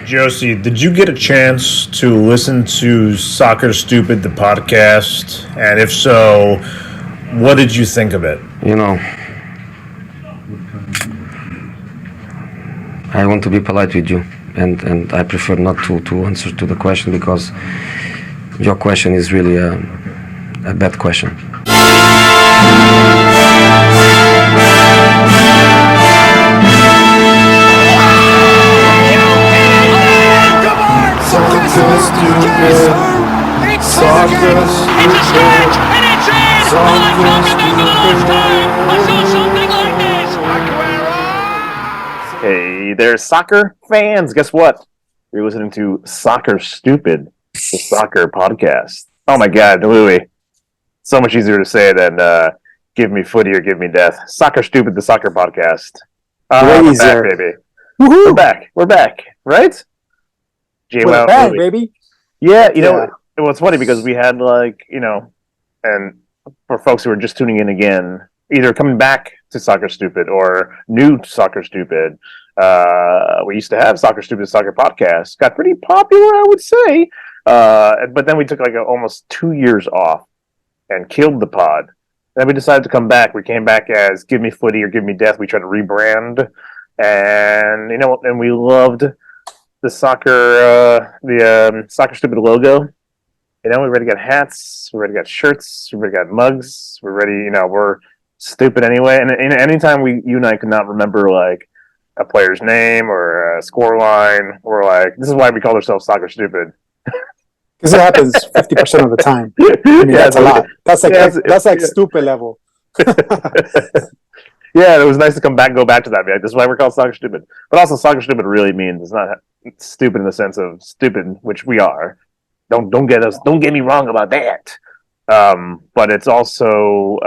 Josie, did you get a chance to listen to Soccer Stupid, the podcast? And if so, what did you think of it? I want to be polite with you, and I prefer not to answer to the question because your question is really a bad question. Hey there, soccer fans. Guess what? You're listening to Soccer Stupid, the soccer podcast. Oh my God, Louis. So much easier to say than give me footy or give me death. Soccer Stupid, the soccer podcast. We're back, baby. Woohoo! We're back, right? We're back, baby. Yeah, you know, it's funny because we had and for folks who are just tuning in again, either coming back to Soccer Stupid or new to Soccer Stupid, we used to have Soccer Stupid Soccer Podcast. Got pretty popular, I would say. But then we took almost 2 years off and killed the pod. Then we decided to come back. We came back as Give Me Footy or Give Me Death. We tried to rebrand. And, and we loved the Soccer Stupid logo. We're ready to get hats. We're ready to get shirts. We're ready to get mugs. We're ready, we're stupid anyway. And anytime you and I could not remember, a player's name or a score line, we're like, this is why we call ourselves Soccer Stupid. Because it happens 50% of the time. That's a lot. That's like stupid level. Yeah, it was nice to go back to that. This is why we're called Soccer Stupid. But also, Soccer Stupid really means it's not stupid in the sense of stupid, which we are. Don't get me wrong about that. But it's also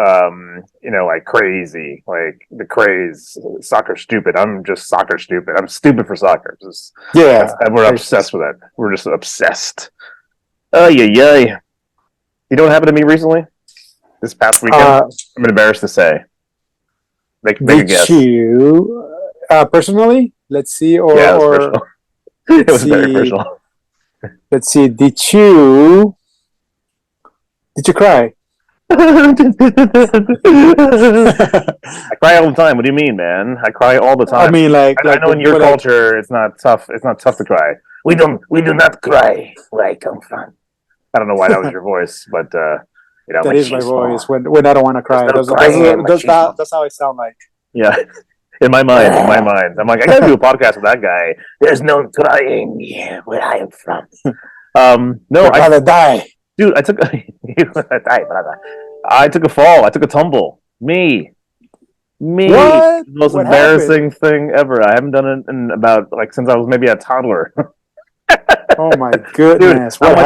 crazy, like the craze. Soccer Stupid. I'm just soccer stupid. I'm stupid for soccer. And we're obsessed with it. We're just obsessed. Yeah. You know what happened to me recently? This past weekend? I'm embarrassed to say. Make a guess. You personally? Let's see. It was personal. It was very personal. Let's see. Did you cry? I cry all the time. What do you mean, man? I cry all the time. I mean, I know in your culture, it's not tough. It's not tough to cry. We do not cry where I come from. I don't know why that was your voice, but that is my voice when I don't want to cry. That's how I sound like. Yeah, in my mind, I'm like, I gotta do a podcast with that guy. There's no crying where I am from. No, I'd rather die. Dude, I took a fall. I took a tumble. Me. What? The most embarrassing thing ever. I haven't done it in about since I was maybe a toddler. Oh my goodness! Dude, I'm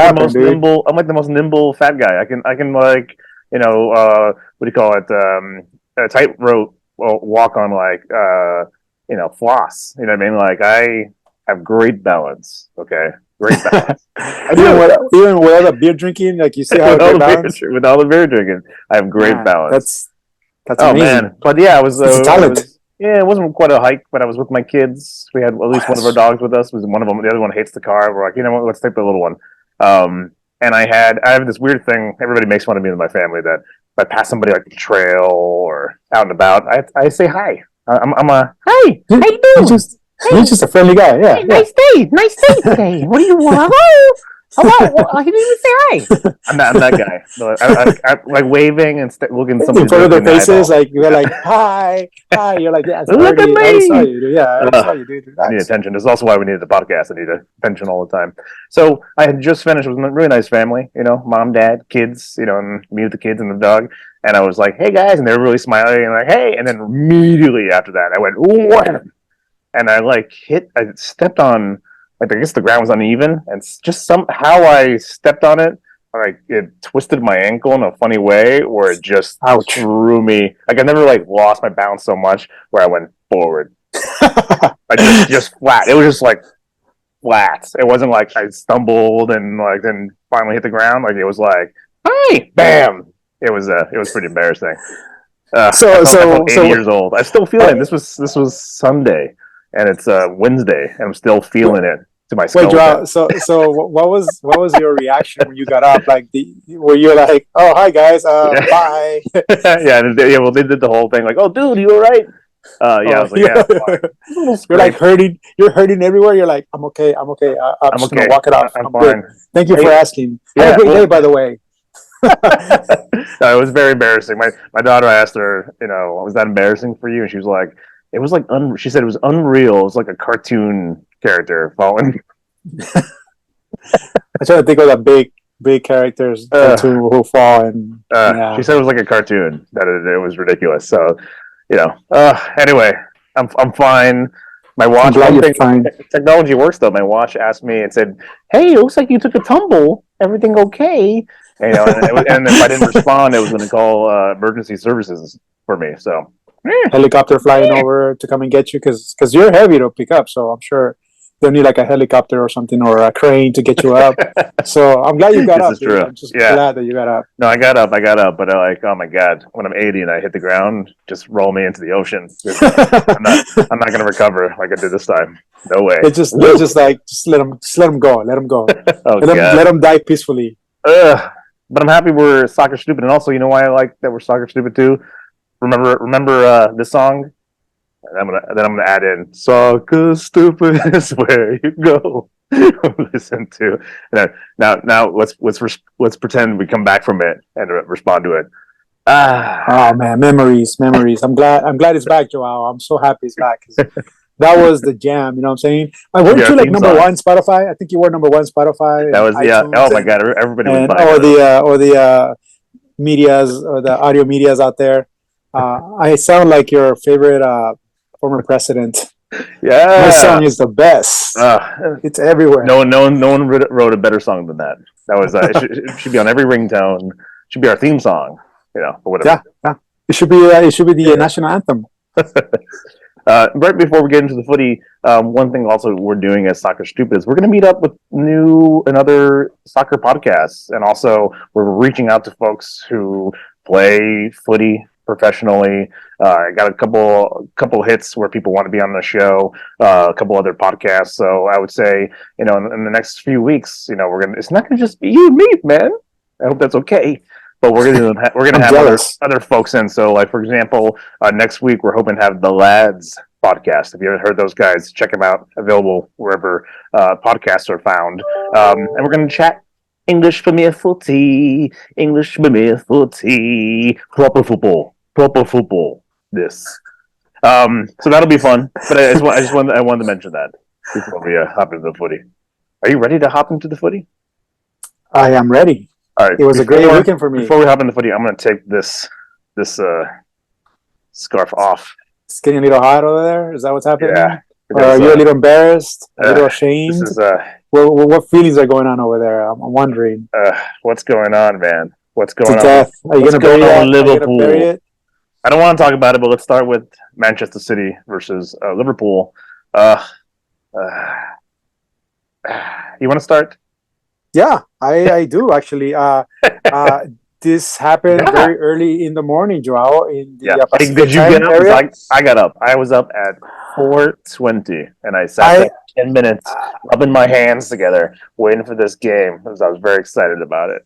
like the most nimble fat guy. I can what do you call it? A tightrope walk on floss. You know what I mean? I have great balance. Okay. Great balance. Even with all the beer drinking, you see how with all the beer drinking, I have great balance. That's amazing. Man. But yeah, it was a talent. It wasn't quite a hike, but I was with my kids. We had at least one of our dogs with us. Was one of them. The other one hates the car. We're like, you know what? Let's take the little one. And I have this weird thing. Everybody makes fun of me in my family that if I pass somebody the trail or out and about, I say hi. I'm a hi. How you doing? You're just a friendly guy, yeah. Hey, nice day today. What do you want? Hello. I didn't even say hi. I'm that guy. So I waving and looking somebody in front of their faces, you're like, hi. You're like, yeah, look at me. I saw you, dude. Yeah, I saw you, dude. I need attention. That's also why we needed the podcast. I need attention all the time. So I had just finished with a really nice family, mom, dad, kids, and me with the kids and the dog. And I was like, hey guys, and they were really smiling and like, hey. And then immediately after that, I went, what? And I stepped on, I guess the ground was uneven, and just somehow I stepped on it, it twisted my ankle in a funny way, where it just threw me. I never lost my balance so much where I went forward. I just flat. It was just flat. It wasn't like I stumbled and then finally hit the ground. It was hi, bam. It was pretty embarrassing. So 8 years old. I still feel it. This was Sunday. And it's Wednesday, and I'm still feeling it to my Wait, skull. Joao. So what was your reaction when you got up? Like, were you like, "Oh, hi guys, Yeah. bye"? Well, they did the whole thing, like, "Oh, dude, you all right?" Yeah, I was like, "Yeah, I'm fine." You're like hurting. You're hurting everywhere. You're like, "I'm okay. I'm okay. I'm I'm just okay. gonna walk it off. I'm good. fine. Thank you for asking. Yeah, Have a great well- day, by the way." No, it was very embarrassing. My daughter, I asked her, was that embarrassing for you? And she was like, it was like she said it was unreal. It was like a cartoon character falling. I try to think of the big characters who fall and yeah. She said it was like a cartoon. That it was ridiculous. So, anyway, I'm fine. My watch. glad you're fine. Technology works though. My watch asked me and said, "Hey, it looks like you took a tumble. Everything okay?" And, and if I didn't respond, it was going to call emergency services for me. So, Helicopter flying over to come and get you because you're heavy to pick up. So I'm sure they'll need like a helicopter or something or a crane to get you up. So I'm glad you got This up. is true. I'm just glad that you got up. No, I got up, but I like, oh my god, when I'm 80 and I hit the ground, just roll me into the ocean. I'm not going to recover like I did this time. No way. It's just let them go. Let them go. Oh, let them die peacefully. But I'm happy we're soccer stupid, and also, you know why I like that we're soccer stupid too? Remember this song? And I'm gonna add in "Soccer Stupid" is where you go. Listen to now. Let's pretend we come back from it and respond to it. Oh man, memories. I'm glad it's back, Joao. I'm so happy it's back. That was the jam. You know what I'm saying? Weren't you like number one Spotify? I think you were number one Spotify. That was Oh my god, everybody was buying or the medias or the audio medias out there. I sound like your favorite former president. Yeah, my song is the best. It's everywhere. No one wrote a better song than that. That was it should be on every ringtone. It should be our theme song. Or whatever. Yeah. It should be the national anthem. Right before we get into the footy, one thing also we're doing as Soccer Stupid is we're going to meet up with other soccer podcasts, and also we're reaching out to folks who play footy professionally. I got a couple hits where people want to be on the show, a couple other podcasts. So I would say, in the next few weeks, it's not going to just be you and me, man. I hope that's okay. But we're gonna have other folks in. So, like, for example, next week we're hoping to have the Lads podcast. If you haven't heard those guys, check them out. Available wherever podcasts are found. And we're gonna chat English Premier Footy, proper football. This. So that'll be fun. But I wanted to mention that before we hop into the footy. Are you ready to hop into the footy? I am ready. All right. It was a great weekend for me. Before we hop into the footy, I'm going to take this scarf off. It's getting a little hot over there. Is that what's happening? Yeah. Or are you a little embarrassed? A little ashamed? This is, what feelings are going on over there? I'm wondering. What's going on, man? What's going on? Death. Are you going to bury it? Liverpool? I don't want to talk about it, but let's start with Manchester City versus Liverpool. You want to start? Yeah, I do actually. This happened very early in the morning, Joao. In the Did you get up? Area. I got up. I was up at 4:20, and I sat there 10 minutes, rubbing my hands together, waiting for this game because I was very excited about it.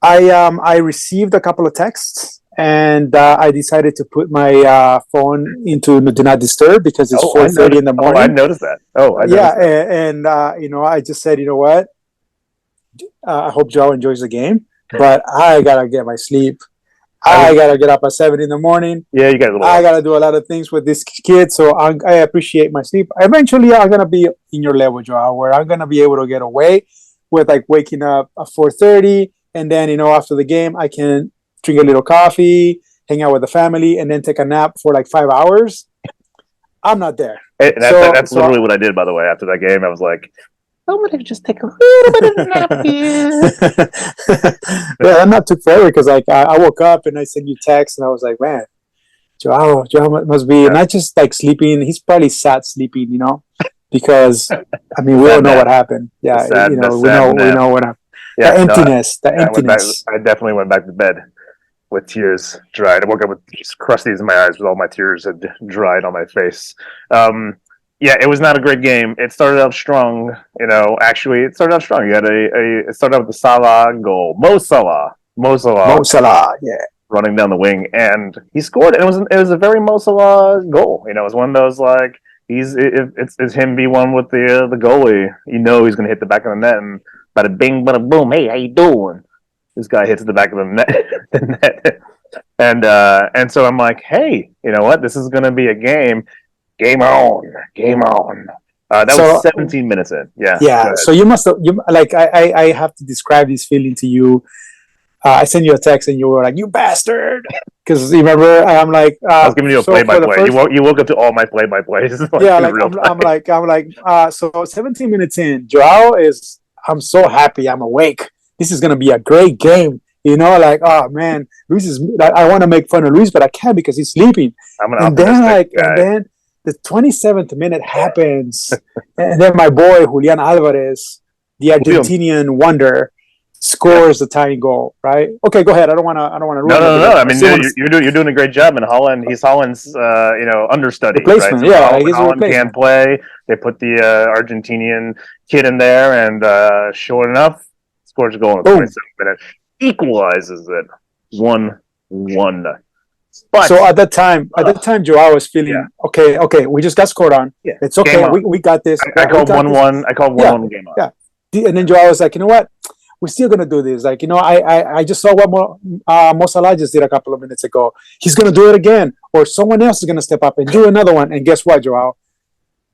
I received a couple of texts, and I decided to put my phone into Do Not Disturb because it's 4:30 in the morning. I noticed that. And I just said, you know what? I hope Joe enjoys the game, but I gotta get my sleep. I gotta get up at 7 in the morning. Yeah, you got. I gotta do a lot of things with this kid, so I appreciate my sleep. Eventually, I'm gonna be in your level, Joe, where I'm gonna be able to get away with like waking up at 4:30, and then after the game, I can drink a little coffee, hang out with the family, and then take a nap for like 5 hours. I'm not there. That's literally what I did, by the way. After that game, I was like, I'm going to just take a little bit of a nap here. Yeah, that nap took forever because I woke up and I sent you text and I was like, man, Joao must be not just like sleeping. He's probably sat sleeping, because we don't know what happened. Yeah, we know what happened. The emptiness. I definitely went back to bed with tears dried. I woke up with just crusties in my eyes with all my tears had dried on my face. Yeah, it was not a great game. It started out strong. Actually, it started out strong. You had it started out with the Salah goal. Mo Mo Salah Salah, yeah. running down the wing, and he scored. And it was a very Mo Salah goal. It was one of those like it's him v1 with the goalie. He's going to hit the back of the net, and bada bing, bada boom. Hey, how you doing? This guy hits the back of the net, and so I'm like, hey, you know what? This is going to be a game. Game on, game on. That was 17 minutes in. Yeah. Yeah. So you must have, I have to describe this feeling to you. I sent you a text and you were like, "You bastard!" Because you remember, I'm like, I was giving you a play-by-play. You woke up to all my play-by-plays. So 17 minutes in, Joao is. I'm so happy. I'm awake. This is gonna be a great game. Oh man, Luis is. I want to make fun of Luis, but I can't because he's sleeping. And then the 27th minute happens, and then my boy Julian Alvarez, the Argentinian wonder, scores the tying goal. Right? Okay, go ahead. I don't want to. No. I mean, you're doing a great job in Holland. He's Holland's, understudy. Replacement. Right? So Holland can play. They put the Argentinian kid in there, and sure enough, scores a goal in the 27th minute, equalizes it 1-1. But, so at that time, Joao was feeling okay. We just got scored on. Yeah. It's okay. We got this. I called 1-1. I called 1-1 game on. Yeah. And then Joao was like, you know what? We're still gonna do this. Like, I just saw what Mo Salah just did a couple of minutes ago. He's gonna do it again, or someone else is gonna step up and do another one. And guess what, Joao?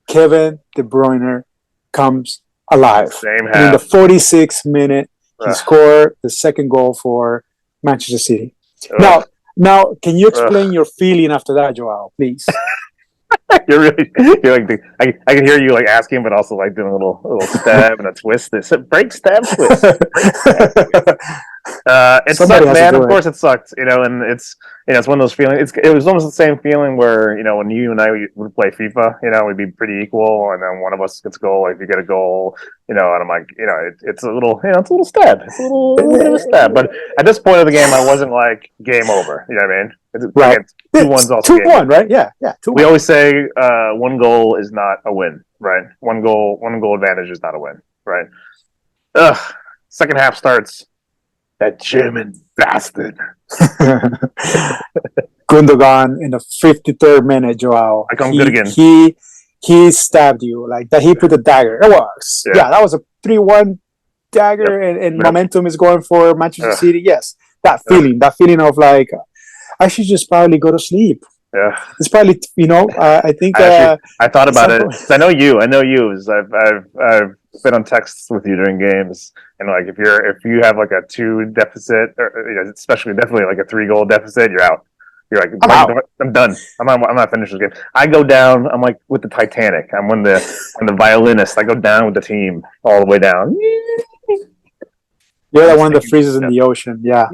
Kevin De Bruyne comes alive. Same half. And in the 46th minute, he scored the second goal for Manchester City. Now, can you explain your feeling after that, Joao, please? You're like I can hear you like asking, but also like doing a little stab and a twist. It's a break, stab, twist. It sucked, man. Of course, it sucked. And it's it's one of those feelings. It was almost the same feeling where when you and I would play FIFA, we'd be pretty equal, and then one of us gets a goal. Like if you get a goal, and I'm like, it's a little, it's a little stab. It's a little bit of a stab. But at this point of the game, I wasn't like game over. You know what I mean? Right. 2-1's also 2-1, right? Yeah. 2-1. We always say one goal is not a win, right? One goal advantage is not a win, right? Second half starts. That German bastard. Gundogan in the 53rd minute, Joao. I come good again. He stabbed you like that. He put the dagger. It was that was a 3-1 dagger, and momentum is going for Manchester City. Yes, that feeling of like I should just probably go to sleep. Yeah, it's probably I think I thought about it. I know you. I've been on texts with you during games, and like if you have like a 2 deficit, or especially definitely like a 3-goal deficit, you're out. You're like, I'm done. I'm not finishing this game. I go down. I'm like with the Titanic. I'm when the violinist. I go down with the team all the way down. You're the one that freezes in the ocean. Yeah.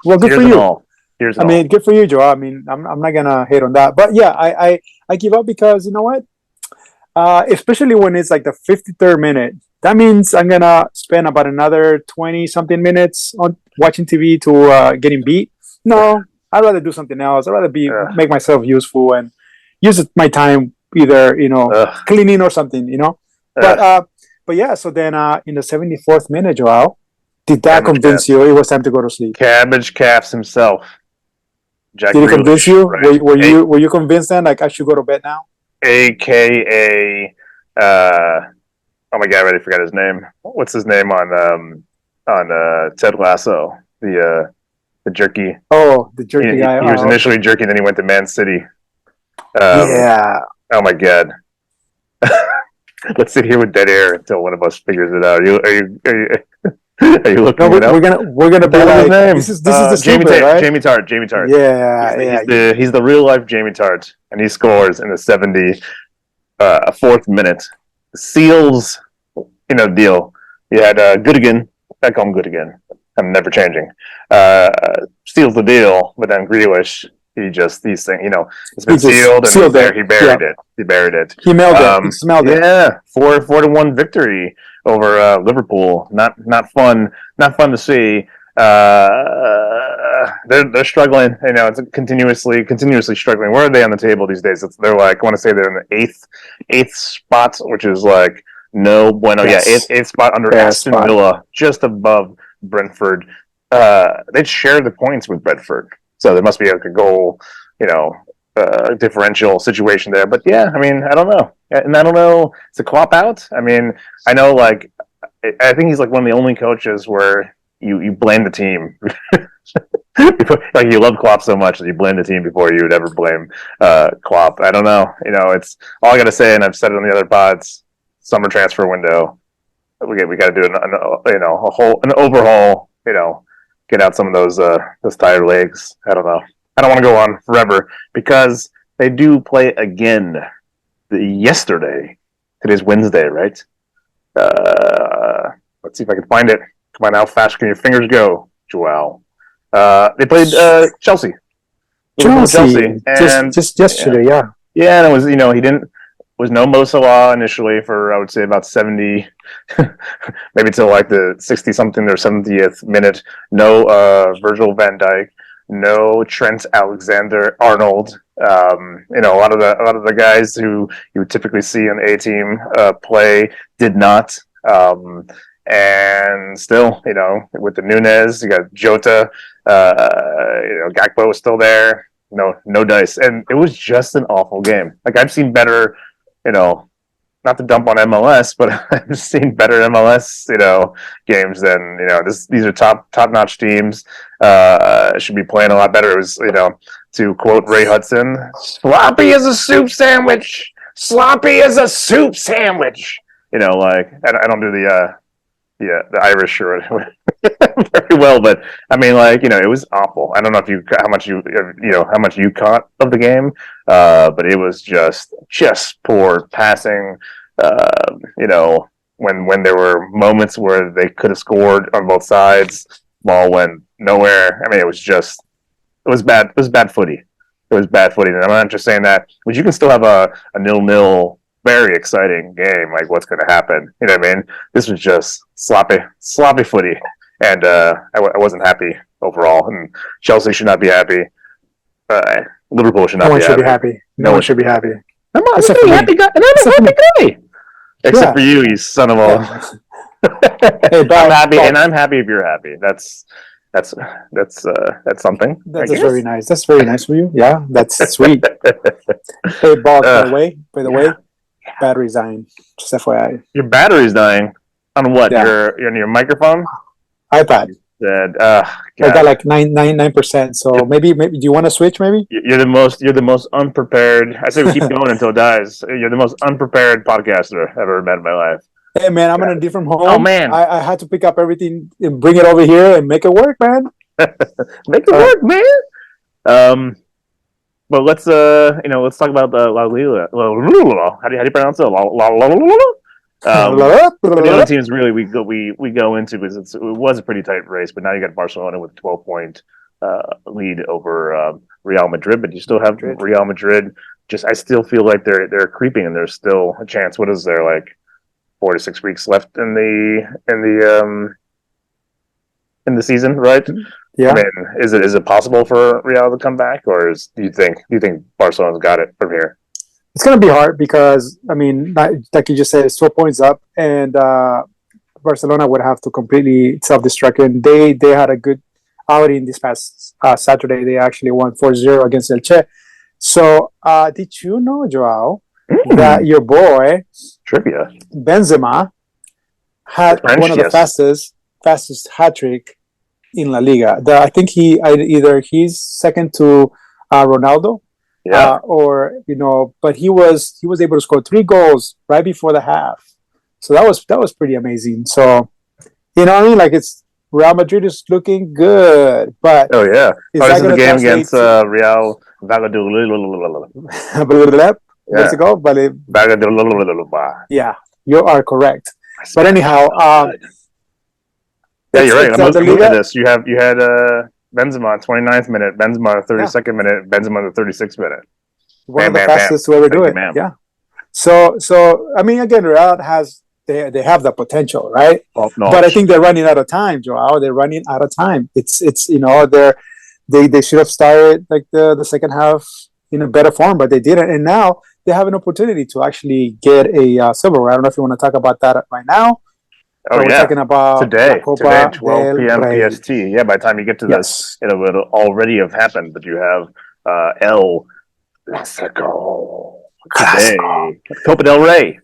Well, good for you. I mean, good for you, Joe. I mean, I'm not gonna hate on that, but yeah, I give up because you know what? Especially when it's like the 53rd minute, that means I'm gonna spend about another 20-something minutes on watching TV to getting beat. No, I'd rather do something else. I'd rather make myself useful and use my time either cleaning or something. But yeah. So then in the 74th minute, Joao, did that convince you it was time to go to sleep? Cabbage Calves himself. Jack Did he convince you? Right? Were you convinced then? Like I should go to bed now? AKA, oh my god, I already forgot his name. What's his name on Ted Lasso? The jerky. Oh, the jerky guy. He was initially jerky, then he went to Man City. Yeah. Oh my god. Let's sit here with dead air until one of us figures it out. Are you looking? No, we're gonna be like, this is the Jamie stupid, right? Jamie Tart. Yeah, he's the real life Jamie Tart, and he scores in the 74th minute, seals deal. You had Goodigan. I call him Goodigan. I'm never changing. Seals the deal, but then Grealish, he's saying, it's been sealed, and he buried it. He buried it. He mailed it. He smelled it. Yeah, 4-1 victory over Liverpool. Not fun. Not fun to see. they're struggling. It's continuously struggling. Where are they on the table these days? They're like, I want to say they're in the eighth spot, which is like no bueno. Yes. Yeah, eighth spot under Aston Villa, just above Brentford. They share the points with Brentford, so there must be like a goal, differential situation there. But yeah, I mean, I don't know, and I don't know. Is the Klopp out? I mean, I know, like, I think he's like one of the only coaches where you blame the team. Like, you love Klopp so much that you blame the team before you would ever blame Klopp. I don't know. It's all I got to say, and I've said it on the other pods. Summer transfer window. We got to do an overhaul. Get out some of those tired legs. I don't know. I don't want to go on forever because they do play again yesterday. Today's Wednesday, right? Let's see if I can find it. Come on, how fast can your fingers go, Joel? They played Chelsea. Chelsea. And, just yesterday, yeah. Yeah, and it was, he didn't. Was no Mo Salah initially for, I would say, about 70, maybe till like the 60-something or 70th minute. No Virgil van Dijk, no Trent Alexander-Arnold. A lot of the guys who you would typically see on the A team play did not. And still, with the Nunez, you got Jota, Gakpo was still there. No dice, and it was just an awful game. Like, I've seen better. Not to dump on MLS, but I've seen better MLS, games than, these are top-notch teams, should be playing a lot better. It was, to quote Ray Hudson, sloppy as a soup sandwich, sloppy as a soup sandwich. Like, I don't do the Irish or very well, but I mean, like, it was awful. I don't know how much you caught of the game, but it was just poor passing. When there were moments where they could have scored on both sides, ball went nowhere. I mean, it was bad. It was bad footy. It was bad footy. And I'm not just saying that, but you can still have a 0-0. Very exciting game. Like, what's going to happen? You know what I mean? This was just sloppy footy, and I wasn't happy overall. And Chelsea should not be happy. Liverpool should not be happy. No one should be happy. I'm a happy guy. And I'm a happy guy. Except for you son of a. Hey, I'm happy, and I'm happy if you're happy. That's something. That's very nice. That's very nice for you. Yeah, that's sweet. Hey, Bob. By the way. Battery's dying. Just FYI. Your battery's dying on what? Yeah. Your microphone? iPad. I got like 9%. So maybe do you want to switch? Maybe you're the most unprepared. I say we keep going until it dies. You're the most unprepared podcaster I've ever met in my life. Hey man, I'm in a different home. Oh man, I had to pick up everything and bring it over here and make it work, man. Make it work, man. But let's talk about the La Liga. How do you pronounce it? The other teams really we go into because it was a pretty tight race, but now you got Barcelona with a 12-point lead over Real Madrid, but you still have Real Madrid. I still feel like they're creeping, and there's still a chance. What is there, like 4 to 6 weeks left in the season, right? Yeah. I mean, is it possible for Real to come back, or do you think Barcelona's got it from here? It's going to be hard because, I mean, like you just said, it's 12 points up, and Barcelona would have to completely self-destruct. And they had a good outing this past Saturday. They actually won 4-0 against Elche. So, did you know, Joao, that your boy trivia Benzema had one of the fastest hat trick in La Liga? I think he's second to Ronaldo. Yeah. But he was able to score 3 goals right before the half. So that was pretty amazing. So, what I mean? Like, it's Real Madrid is looking good, but oh yeah, this is the game against Real Valladolid. Mexico, yeah, you are correct. But anyhow, yeah, you're right. I'm looking at this. You had Benzema 29th minute, Benzema 32nd minute, Benzema the 36th minute. One of the fastest to ever do it. Yeah. So I mean, again, Real they have the potential, right? But I think they're running out of time, Joao. They're running out of time. It's they should have started like the second half in a better form, but they didn't. And now they have an opportunity to actually get a silverware. I don't know if you want to talk about that right now. Oh, we're yeah. talking about Today, Copa 12 del p.m. Rey. PST. Yeah, by the time you get to Yes. this, it'll already have happened. But you have El Classico today, Copa del Rey.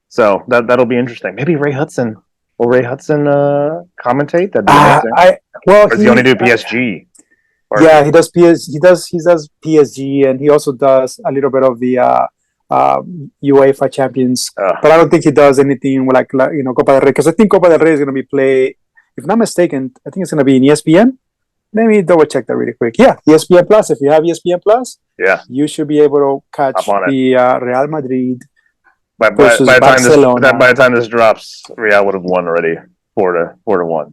So that'll be interesting. Maybe Ray Hudson. Will Ray Hudson commentate? That'd be amazing. Or does he only do PSG? Yeah, he does He does PSG, and he also does a little bit of the UEFA Champions. But I don't think he does anything like Copa del Rey, because I think Copa del Rey is going to be played. If not mistaken, I think it's going to be in ESPN. Let me double check that really quick. Yeah, ESPN Plus. If you have ESPN Plus, you should be able to catch the Real Madrid versus Barcelona. By the time this drops, Real would have won already, 4-1.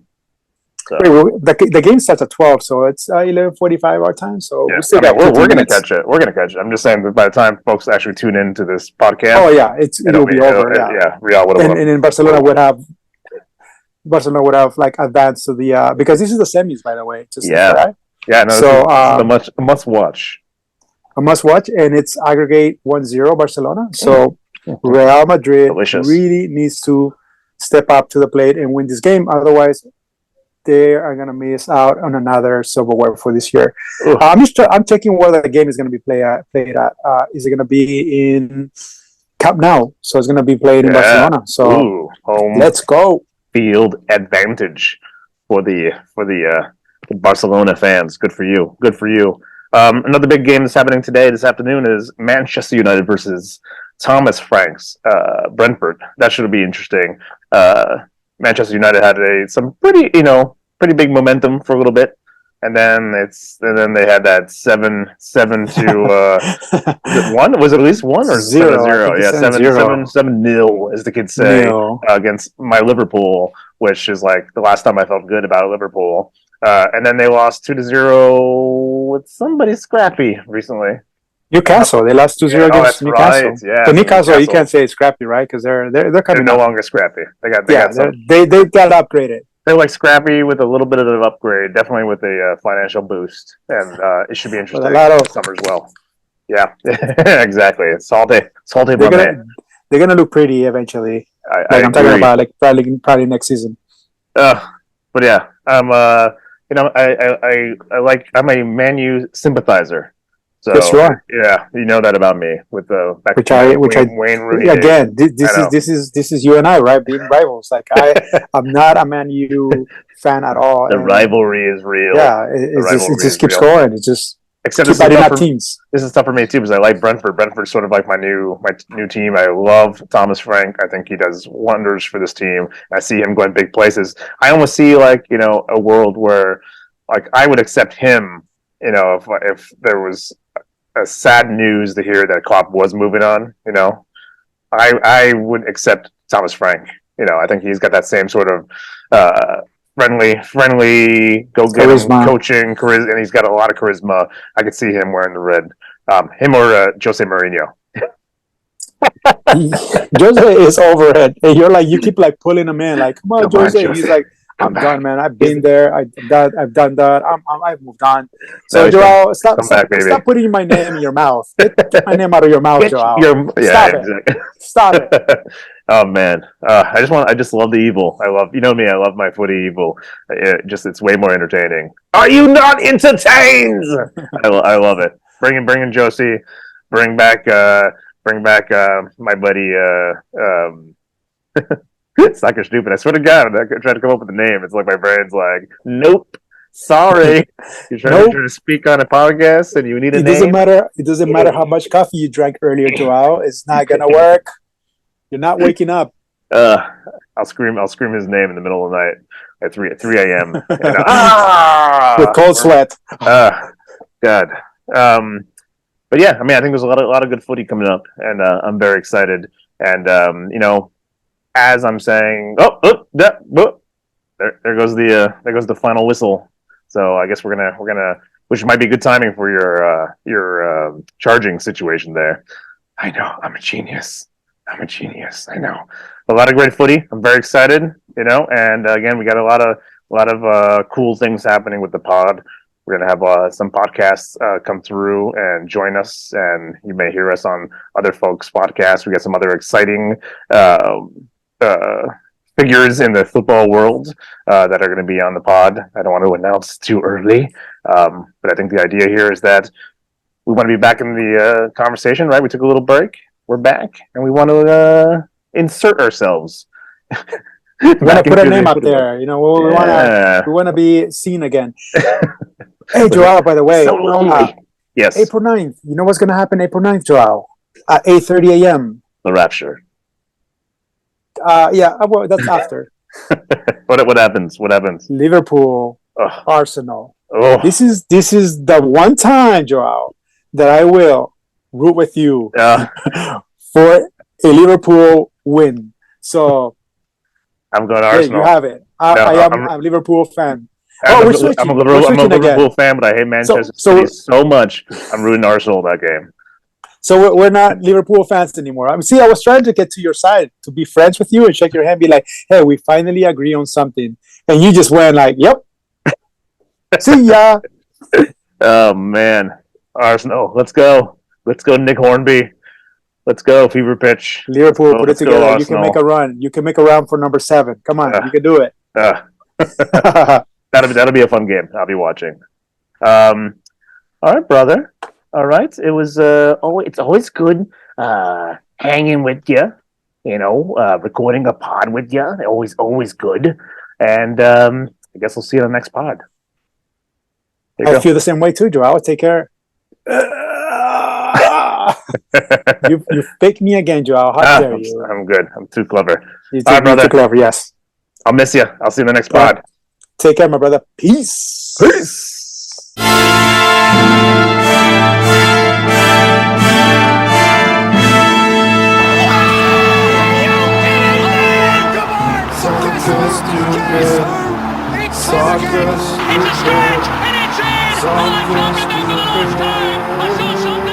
So. The game starts at 12, so it's 11:45 our time. So we're going to catch it. We're going to catch it. I'm just saying that by the time folks actually tune into this podcast, it'll be over. Real would have won. And then Barcelona would have like advanced to the because this is the semis, by the way. Right? Yeah. No. So this is a must watch. A must watch, and it's aggregate 1-0 Barcelona. So Real Madrid really needs to step up to the plate and win this game. Otherwise, they are going to miss out on another silverware for this year. I'm checking where the game is going to be played at. Is it going to be in Camp Nou? So it's going to be played in Barcelona. So let's go. Field advantage for the Barcelona fans. Good for you. Good for you. Another big game that's happening this afternoon is Manchester United versus Thomas Frank's Brentford. That should be interesting. Manchester United had some pretty big momentum for a little bit, and then they had that 7-1. Was it at least 1 or 7-0? Yeah, 7-0, as the kids say, against my Liverpool, which is like the last time I felt good about Liverpool. And then they lost 2-0 with somebody scrappy recently. Newcastle. They lost 2-0 against Newcastle. Right. Yeah, but Newcastle, you can't say it's scrappy, right? Because they're no longer scrappy. They got upgraded. They're like scrappy with a little bit of an upgrade, definitely with a financial boost, and it should be interesting this summer as well. Yeah, exactly. Salty. They're gonna look pretty eventually. I'm talking about like probably next season. But yeah, I'm I'm a Man U sympathizer. So, yes, you are. Yeah, you know that about me with Wayne Rooney. Again, this is you and I, right? Being rivals. Like I'm not a Man U fan at all. The rivalry is real. Yeah, it just keeps going. It just except this is tough for me too because I like Brentford. Brentford's sort of like my new team. I love Thomas Frank. I think he does wonders for this team. I see him going big places. I almost see like a world where like I would accept him. If there was a sad news to hear that Klopp was moving on, I would accept Thomas Frank. I think he's got that same sort of friendly, go get him coaching, charisma, and he's got a lot of charisma. I could see him wearing the red. Him or Jose Mourinho. Jose is overhead, and you keep like pulling him in, like come on, Jose. And he's like, I'm done, man. I've been there. I've done that. I've moved on. So, Joao, stop putting my name in your mouth. Get my name out of your mouth, Joao. Stop it. Oh man, I just love the evil. I love me. I love my footy evil. It's way more entertaining. Are you not entertained? I love it. Bring in Josie. Bring back my buddy. Soccer Stupid. I swear to God, I tried to come up with a name. It's like my brain's like, nope, sorry. You're trying to speak on a podcast and you need a name. It doesn't matter how much coffee you drank earlier, Joao. It's not gonna work. You're not waking up. I'll scream his name in the middle of the night at 3 a.m. With cold sweat. God. But yeah, I mean, I think there's a lot of good footy coming up, and I'm very excited. And as I'm saying, there goes the final whistle. So I guess we're gonna, which might be good timing for your charging situation there. I know, I'm a genius. I know, a lot of great footy. I'm very excited, and again, we got a lot of cool things happening with the pod. We're going to have some podcasts come through and join us, and you may hear us on other folks' podcasts. We got some other exciting figures in the football world that are going to be on the pod. I don't want to announce too early, but I think the idea here is that we want to be back in the conversation, right? We took a little break. We're back, and we want to insert ourselves. We want to put a name out there. You know, we want to be seen again. Hey, Joao, by the way. So lonely. Yes. April 9th. You know what's going to happen April 9th, Joao? At 8:30 a.m. The Rapture. Yeah, well, that's after. What happens? What happens? Liverpool, Arsenal. Oh. This is the one time, Joao, that I will root with you for a Liverpool win. So I'm going to Arsenal. You have it. I'm a Liverpool fan. We're switching. I'm a Liverpool fan, but I hate Manchester City so much. I'm rooting Arsenal that game. So we're not Liverpool fans anymore. I was trying to get to your side, to be friends with you and shake your hand, be like, hey, we finally agree on something. And you just went like, yep. See ya. Oh, man. Arsenal. Let's go. Let's go, Nick Hornby. Let's go, fever pitch. Liverpool, put it together. You can make a run. You can make a run for number 7. Come on, you can do it. That'll be a fun game. I'll be watching. All right, brother. All right. It was it's always good hanging with you. You know, recording a pod with you. Always good. And I guess we'll see you on the next pod. I feel the same way too, Joao. Take care. You faked me again, Joao. How dare you? I'm good. I'm too clever. All right, brother. Too clever. Yes. I'll miss you. I'll see you in the next pod. Take care, my brother. Peace. Peace. It's a stretch, and it's in! Oh, I can't get the first time! I saw something!